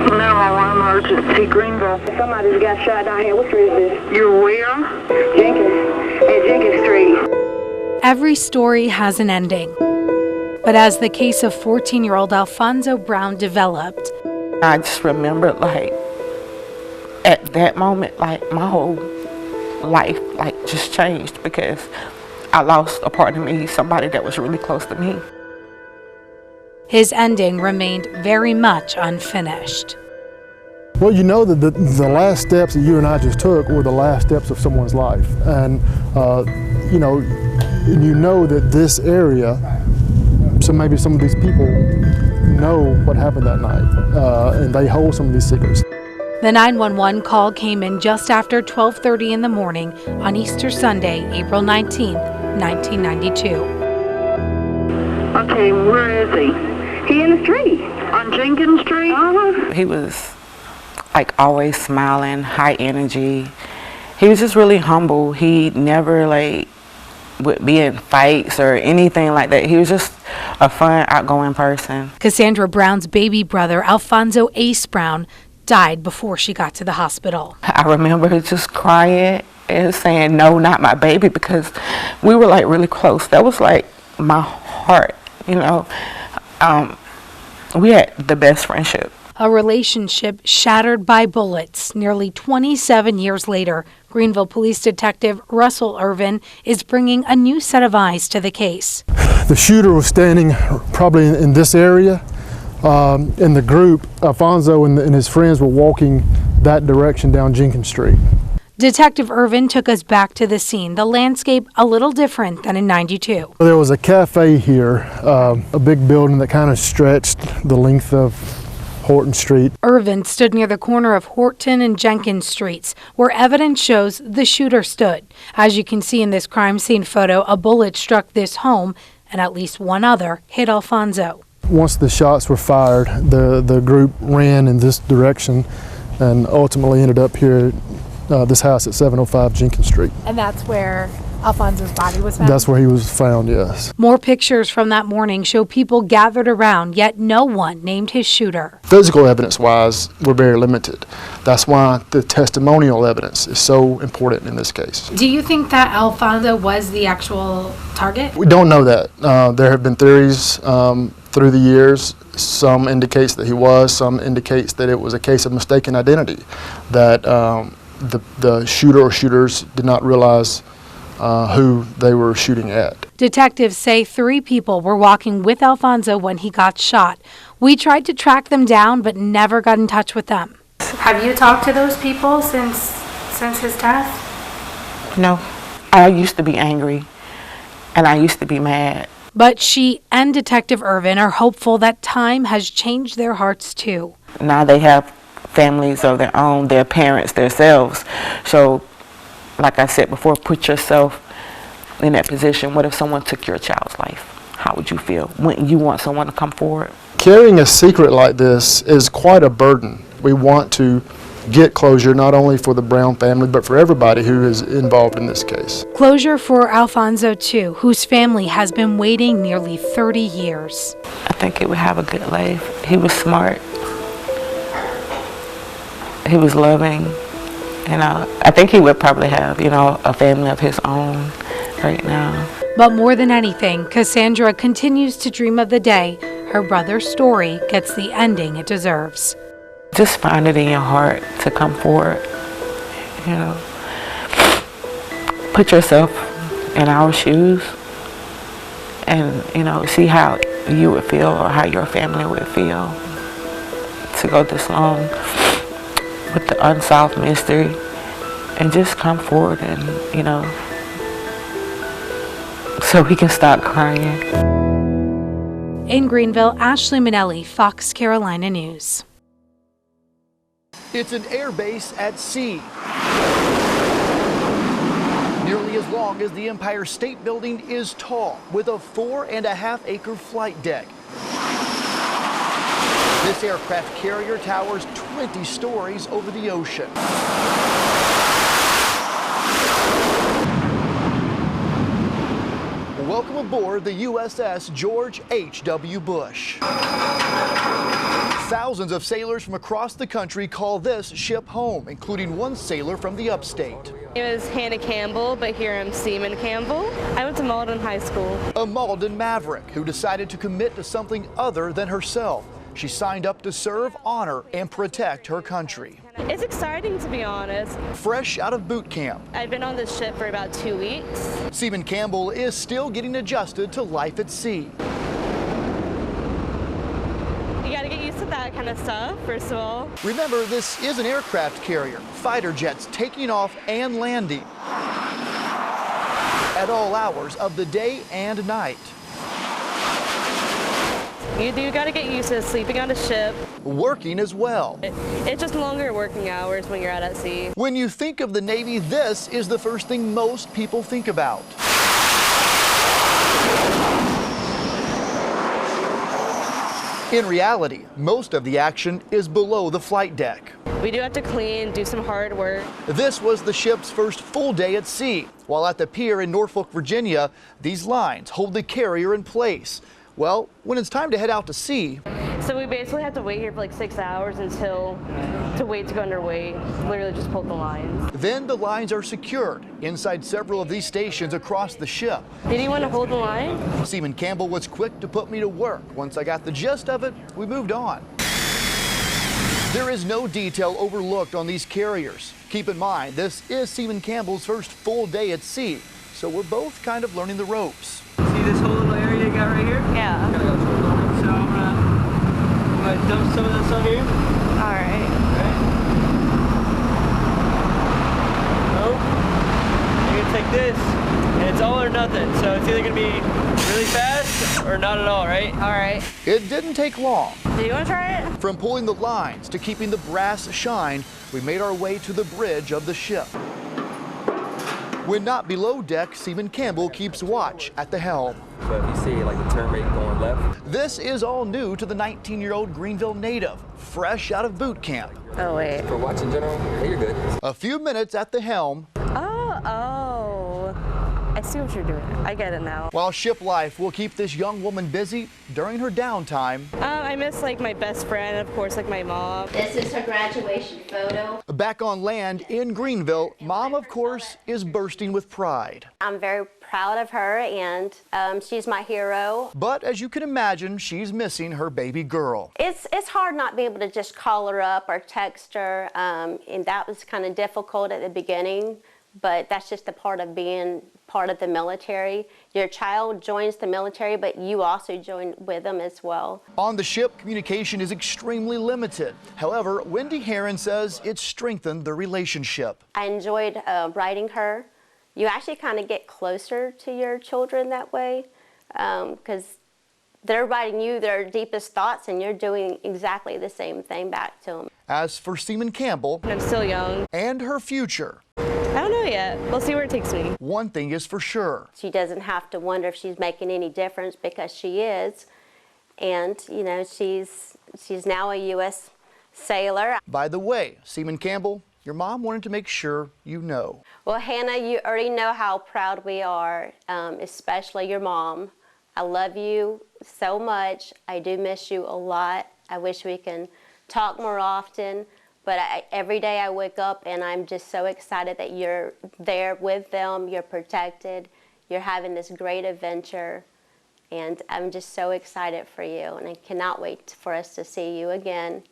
911 emergency, Greenville. Somebody's got shot down here. What street is this? You're where? Jenkins. At Jenkins Street. Every story has an ending. But as the case of 14-year-old Alfonso Brown developed, I just remember, like, at that moment, like, my whole life, like, just changed because I lost a part of me, somebody that was really close to me. his ending remained very much unfinished. Well, you know that the last steps that you and I just took were the last steps of someone's life. And, you know that this area, so maybe some of these people know what happened that night, and they hold some of these secrets. The 911 call came in just after 12:30 in the morning on Easter Sunday, April 19, 1992. Okay, where is he? He in the street. On Jenkins Street? Uh-huh. He was like always smiling, high energy. He was just really humble. He never like would be in fights or anything like that. He was just a fun, outgoing person. Cassandra Brown's baby brother, Alfonso Ace Brown, died before she got to the hospital. I remember just crying and saying, "No, not my baby," because we were like really close. That was like my heart, you know. We had the best friendship. A relationship shattered by bullets. Nearly 27 years later, Greenville Police Detective Russell Irvin is bringing a new set of eyes to the case. The shooter was standing probably in this area. In the group, Alfonso and his friends were walking that direction down Jenkins Street. Detective Irvin took us back to the scene, the landscape a little different than in '92. There was a cafe here, a big building that kind of stretched the length of Horton Street. Irvin stood near the corner of Horton and Jenkins Streets, where evidence shows the shooter stood. As you can see in this crime scene photo, a bullet struck this home, and at least one other hit Alfonso. Once the shots were fired, the group ran in this direction and ultimately ended up here at this house at 705 Jenkins Street. And that's where Alfonso's body was found? That's where he was found, yes. More pictures from that morning show people gathered around, yet no one named his shooter. Physical evidence-wise, we're very limited. That's why the testimonial evidence is so important in this case. Do you think that Alfonso was the actual target? We don't know that. There have been theories through the years. Some indicates that he was, some indicates that it was a case of mistaken identity, that the shooter or shooters did not realize who they were shooting at. Detectives say 3 people were walking with Alfonso when he got shot. We tried to track them down, but never got in touch with them. Have you talked to those people since his death? No, I used to be angry and I used to be mad. But she and Detective Irvin are hopeful that time has changed their hearts too. Now they have families of their own, their parents, themselves. So, like I said before, put yourself in that position. What if someone took your child's life? How would you feel? Wouldn't you want someone to come forward? Carrying a secret like this is quite a burden. We want to get closure not only for the Brown family, but for everybody who is involved in this case. Closure for Alfonso too, whose family has been waiting nearly 30 years. I think he would have a good life. He was smart. He was loving. I think he would probably have, a family of his own right now. But more than anything, Cassandra continues to dream of the day her brother's story gets the ending it deserves. Just find it in your heart to come forward, Put yourself in our shoes and, see how you would feel or how your family would feel to go this long with the unsolved mystery, and just come forward and, so we can stop crying. In Greenville, Ashley Minnelli, Fox Carolina News. It's an air base at sea. Nearly as long as the Empire State Building is tall, with a 4.5-acre flight deck. This aircraft carrier towers 20 stories over the ocean. Welcome aboard the USS George H.W. Bush. Thousands of sailors from across the country call this ship home, including one sailor from the upstate. It was Hannah Campbell, but here I'm Seaman Campbell. I went to Malden High School. A Malden maverick who decided to commit to something other than herself. She signed up to serve, honor, and protect her country. It's exciting, to be honest. Fresh out of boot camp, I've been on this ship for about 2 weeks. Seaman Campbell is still getting adjusted to life at sea. You gotta get used to that kind of stuff, first of all. Remember, this is an aircraft carrier. Fighter jets taking off and landing at all hours of the day and night. You do gotta get used to sleeping on a ship. Working as well. It's just longer working hours when you're out at sea. When you think of the Navy, this is the first thing most people think about. In reality, most of the action is below the flight deck. We do have to clean, do some hard work. This was the ship's first full day at sea. While at the pier in Norfolk, Virginia, these lines hold the carrier in place. Well, when it's time to head out to sea, So we basically have to wait here for like 6 hours to wait to go underway. Literally just pull the lines. then the lines are secured inside several of these stations across the ship. Did you want to hold the line? Seaman Campbell was quick to put me to work. Once I got the gist of it, we moved on. There is no detail overlooked on these carriers. Keep in mind, this is Seaman Campbell's first full day at sea, so we're both kind of learning the ropes. See this whole little area you got right here? Yeah. So I'm gonna dump some of this on here. All right. Oh, you're gonna take this, and it's all or nothing. So it's either gonna be really fast or not at all, right? All right. It didn't take long. Do you want to try it? From pulling the lines to keeping the brass shine, we made our way to the bridge of the ship. When not below deck, Seaman Campbell keeps watch at the helm. So if you see like the turn rate going left. This is all new to the 19-year-old Greenville native, fresh out of boot camp. Oh, wait. For watch in general, hey, you're good. A few minutes at the helm, Oh. I see what you're doing. I get it now. while ship life will keep this young woman busy during her downtime. I miss like my best friend, of course, like my mom. This is her graduation photo. Back on land in Greenville, Mom, of course, is bursting with pride. I'm very proud of her, and she's my hero. But as you can imagine, she's missing her baby girl. It's hard not being able to just call her up or text her, and that was kind of difficult at the beginning, but that's just a part of being part of the military. Your child joins the military, but you also join with them as well. On the ship, communication is extremely limited. However, Wendy Heron says it strengthened the relationship. I enjoyed writing her. You actually kind of get closer to your children that way, because they're writing you their deepest thoughts, and you're doing exactly the same thing back to them. As for Seaman Campbell I'm still young. and her future, I don't know yet. We'll see where it takes me. one thing is for sure. She doesn't have to wonder if she's making any difference, because she is. And, you know, she's now a U.S. sailor. By the way, Seaman Campbell, your mom wanted to make sure you know. Well, Hannah, you already know how proud we are, especially your mom. I love you so much. I do miss you a lot. I wish we can talk more often. But every day I wake up and I'm just so excited that you're there with them, you're protected, you're having this great adventure. And I'm just so excited for you, and I cannot wait for us to see you again.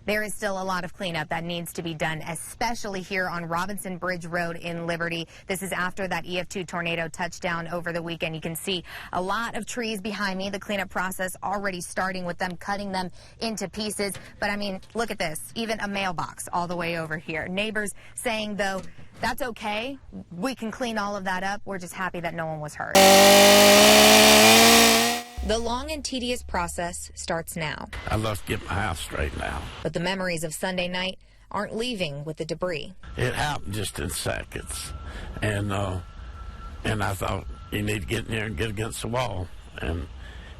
There is still a lot of cleanup that needs to be done, especially here on Robinson Bridge Road in Liberty. This is after that EF2 tornado touchdown over the weekend. You can see a lot of trees behind me. The cleanup process already starting with them cutting them into pieces. But I mean, look at this, even a mailbox all the way over here. Neighbors saying, though, that's okay. We can clean all of that up. We're just happy that no one was hurt. The long and tedious process starts now. I love to get my house straightened out. But the memories of Sunday night aren't leaving with the debris. It happened just in seconds. And I thought you need to get in there and get against the wall and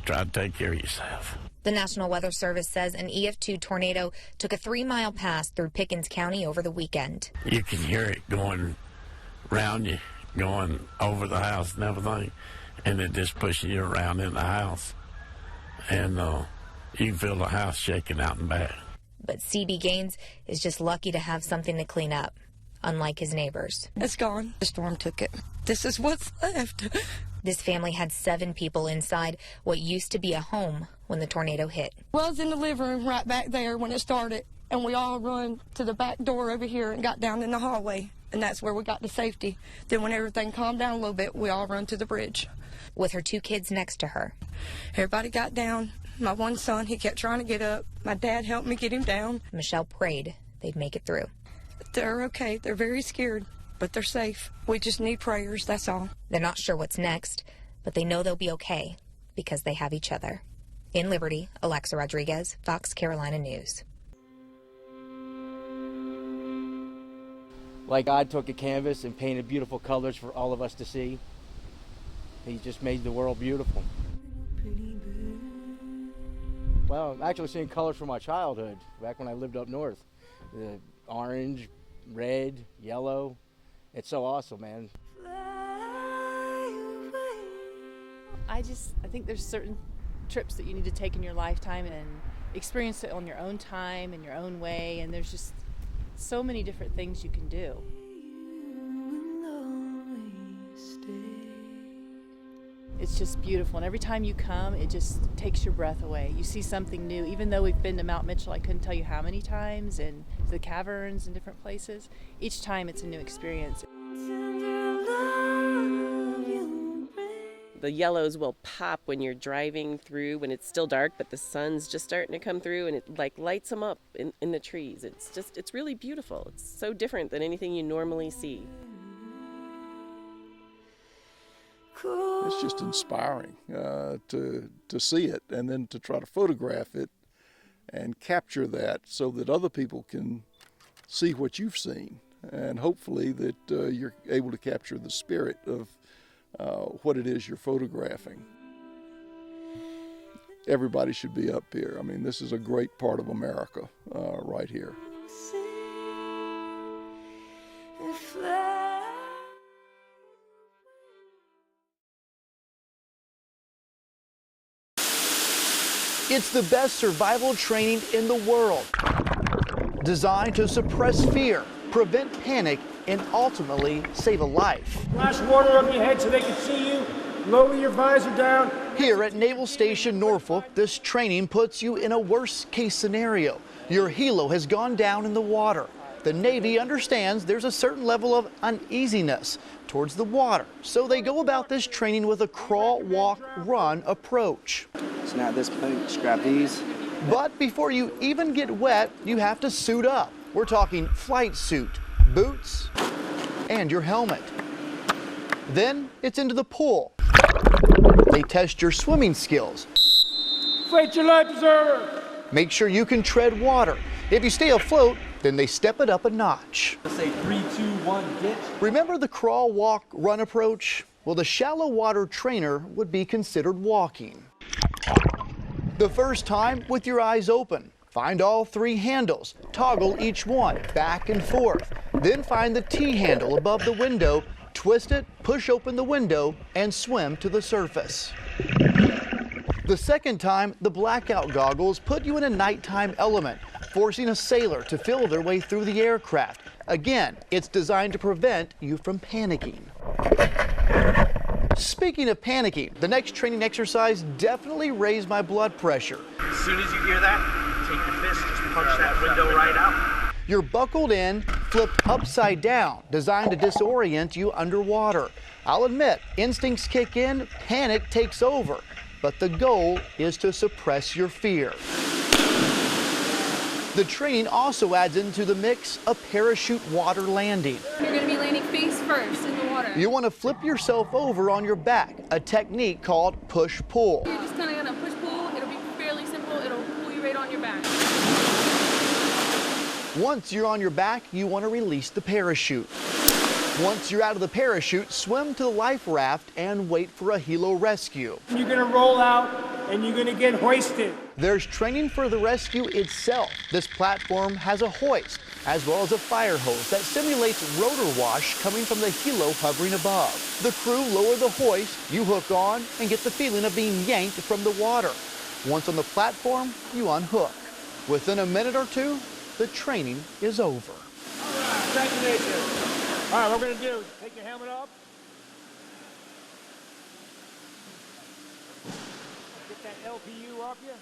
try to take care of yourself. The National Weather Service says an EF2 tornado took a 3-mile pass through Pickens County over the weekend. You can hear it going round you, going over the house and everything, and it just pushing you around in the house. And you can feel the house shaking out and back. But CB Gaines is just lucky to have something to clean up, unlike his neighbors. It's gone. The storm took it. This is what's left. This family had 7 people inside what used to be a home when the tornado hit. Well, I was in the living room right back there when it started, and we all run to the back door over here and got down in the hallway, and that's where we got to safety. Then when everything calmed down a little bit, we all run to the bridge. With her 2 kids next to her. Everybody got down. My one son, he kept trying to get up. My dad helped me get him down. Michelle prayed they'd make it through. They're okay. They're very scared, but they're safe. We just need prayers, that's all. They're not sure what's next, but they know they'll be okay because they have each other. In Liberty, Alexa Rodriguez, Fox Carolina News. Like God took a canvas and painted beautiful colors for all of us to see. He just made the world beautiful. Well, I'm actually seeing colors from my childhood, back when I lived up north. The orange, red, yellow. It's so awesome, man. I think there's certain trips that you need to take in your lifetime and experience it on your own time, in your own way, and there's just so many different things you can do. It's just beautiful, and every time you come, it just takes your breath away. You see something new. Even though we've been to Mount Mitchell, I couldn't tell you how many times, and the caverns and different places. Each time it's a new experience. The yellows will pop when you're driving through when it's still dark, but the sun's just starting to come through, and it like lights them up in the trees. It's really beautiful. It's so different than anything you normally see. It's just inspiring to see it, and then to try to photograph it and capture that so that other people can see what you've seen, and hopefully that you're able to capture the spirit of what it is you're photographing. Everybody should be up here. I mean, this is a great part of America right here. It's the best survival training in the world, designed to suppress fear, prevent panic, and ultimately save a life. Flash water over your head so they can see you. Lower your visor down. Here at Naval Station Norfolk, this training puts you in a worst-case scenario. Your helo has gone down in the water. The Navy understands there's a certain level of uneasiness towards the water, so they go about this training with a crawl, walk, run approach. So now at this point, just grab these. But before you even get wet, you have to suit up. We're talking flight suit, boots, and your helmet. Then it's into the pool. They test your swimming skills. Inflate your life preserver. Make sure you can tread water. If you stay afloat, then they step it up a notch. Let's say 3, 2, 1, ditch. Remember the crawl, walk, run approach? Well, the shallow water trainer would be considered walking. The first time, with your eyes open. Find all 3 handles, toggle each one back and forth. Then find the T handle above the window, twist it, push open the window, and swim to the surface. The second time, the blackout goggles put you in a nighttime element, forcing a sailor to feel their way through the aircraft. Again, it's designed to prevent you from panicking. Speaking of panicking, the next training exercise definitely raised my blood pressure. As soon as you hear that, take your fist, just punch that window right out. You're buckled in, flipped upside down, designed to disorient you underwater. I'll admit, instincts kick in, panic takes over, but the goal is to suppress your fear. The training also adds into the mix a parachute water landing. You're going to be landing face first in the water. You want to flip yourself over on your back, a technique called push-pull. You're just kind of going to push-pull. It'll be fairly simple. It'll pull you right on your back. Once you're on your back, you want to release the parachute. Once you're out of the parachute, swim to the life raft and wait for a helo rescue. You're going to roll out and you're going to get hoisted. There's training for the rescue itself. This platform has a hoist. as well as a fire hose that simulates rotor wash coming from the helo hovering above. The crew lower the hoist, you hook on, and get the feeling of being yanked from the water. Once on the platform, you unhook. Within a minute or two, the training is over. All right, congratulations. All right, what we're going to do is take your helmet off. Get that LPU off you.